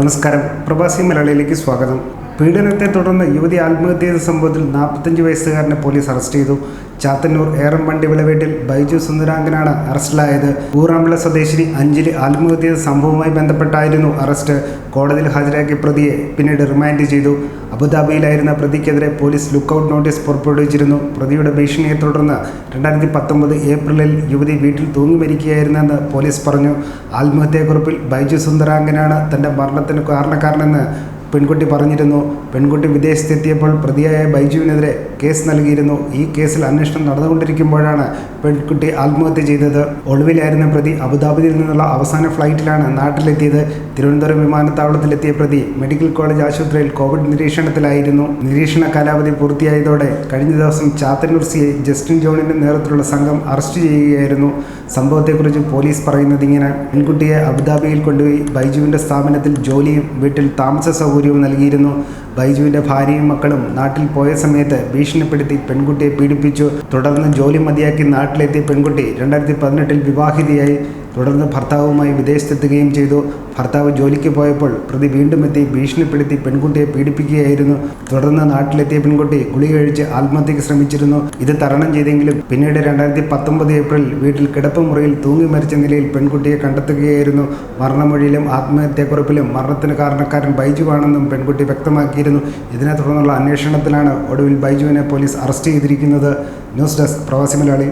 നമസ്കാരം, പ്രവാസി മലയാളിയിലേക്ക് സ്വാഗതം. പീഡനത്തെ തുടർന്ന് യുവതി ആത്മഹത്യ ചെയ്ത സംഭവത്തിൽ 45 വയസ്സുകാരനെ പോലീസ് അറസ്റ്റ് ചെയ്തു. ചാത്തന്നൂർ ഏറംപണ്ടി വിളവേട്ടിൽ ബൈജു സുന്ദരാംഗനാണ് അറസ്റ്റിലായത്. ഊറാമ്പിള സ്വദേശിനി അഞ്ജലി ആത്മഹത്യ ചെയ്ത സംഭവവുമായി ബന്ധപ്പെട്ടായിരുന്നു അറസ്റ്റ്. കോടതിയിൽ ഹാജരാക്കിയ പ്രതിയെ പിന്നീട് റിമാൻഡ് ചെയ്തു. അബുദാബിയിലായിരുന്ന പ്രതിക്കെതിരെ പോലീസ് ലുക്കൌട്ട് നോട്ടീസ് പുറപ്പെടുവിച്ചിരുന്നു. പ്രതിയുടെ ഭീഷണിയെ തുടർന്ന് 2019 ഏപ്രിലിൽ യുവതി വീട്ടിൽ തൂങ്ങി മരിക്കുകയായിരുന്നെന്ന് പോലീസ് പറഞ്ഞു. ആത്മഹത്യാക്കുറിപ്പിൽ ബൈജു സുന്ദരാംഗനാണ് തൻ്റെ മരണത്തിന് കാരണക്കാരനെന്ന് പെൺകുട്ടി പറഞ്ഞിരുന്നു. പെൺകുട്ടി വിദേശത്തെത്തിയപ്പോൾ പ്രതിയായ ബൈജുവിനെതിരെ കേസ് നൽകിയിരുന്നു. ഈ കേസിൽ അന്വേഷണം നടന്നുകൊണ്ടിരിക്കുമ്പോഴാണ് പെൺകുട്ടി ആത്മഹത്യ ചെയ്തത്. ഒളിവിലായിരുന്ന പ്രതി അബുദാബിയിൽ നിന്നുള്ള അവസാന ഫ്ലൈറ്റിലാണ് നാട്ടിലെത്തിയത്. തിരുവനന്തപുരം വിമാനത്താവളത്തിലെത്തിയ പ്രതി മെഡിക്കൽ കോളേജ് ആശുപത്രിയിൽ കോവിഡ് നിരീക്ഷണത്തിലായിരുന്നു. നിരീക്ഷണ കാലാവധി പൂർത്തിയായതോടെ കഴിഞ്ഞ ദിവസം ചാത്തന്നൂർ CI ജസ്റ്റിൻ ജോണിൻ്റെ നേതൃത്വത്തിലുള്ള സംഘം അറസ്റ്റ് ചെയ്യുകയായിരുന്നു. സംഭവത്തെക്കുറിച്ച് പോലീസ് പറയുന്നത് ഇങ്ങനെ: പെൺകുട്ടിയെ അബുദാബിയിൽ കൊണ്ടുപോയി ബൈജുവിൻ്റെ സ്ഥാപനത്തിൽ ജോലിയും വീട്ടിൽ താമസ സൗകര്യവും നൽകിയിരുന്നു. ബൈജുവിൻ്റെ ഭാര്യയും മക്കളും നാട്ടിൽ പോയ സമയത്ത് ഭീഷണിപ്പെടുത്തി പെൺകുട്ടിയെ പീഡിപ്പിച്ചു. തുടർന്ന് ജോലി മതിയാക്കി നാട്ടിലെത്തിയ പെൺകുട്ടി 2018 വിവാഹിതയായി. തുടർന്ന് ഭർത്താവുമായി വിദേശത്തെത്തുകയും ചെയ്തു. ഭർത്താവ് ജോലിക്ക് പോയപ്പോൾ പ്രതി വീണ്ടും എത്തി ഭീഷണിപ്പെടുത്തി പെൺകുട്ടിയെ പീഡിപ്പിക്കുകയായിരുന്നു. തുടർന്ന് നാട്ടിലെത്തിയ പെൺകുട്ടി ഗുളിക കഴിച്ച് ആത്മഹത്യക്ക് ശ്രമിച്ചിരുന്നു. ഇത് തരണം ചെയ്തെങ്കിലും പിന്നീട് 2019 ഏപ്രിലിൽ വീട്ടിൽ കിടപ്പുമുറിയിൽ തൂങ്ങി മരിച്ച നിലയിൽ പെൺകുട്ടിയെ കണ്ടെത്തുകയായിരുന്നു. മരണമൊഴിയിലും ആത്മഹത്യാക്കുറിപ്പിലും മരണത്തിന് കാരണക്കാരൻ ബൈജുവാണെന്നും പെൺകുട്ടി വ്യക്തമാക്കിയിരുന്നു. ഇതിനെ തുടർന്നുള്ള അന്വേഷണത്തിലാണ് ഒടുവിൽ ബൈജുവിനെ പോലീസ് അറസ്റ്റ് ചെയ്തിരിക്കുന്നത്. ന്യൂസ് ഡെസ്ക്, പ്രവാസി മലയാളി.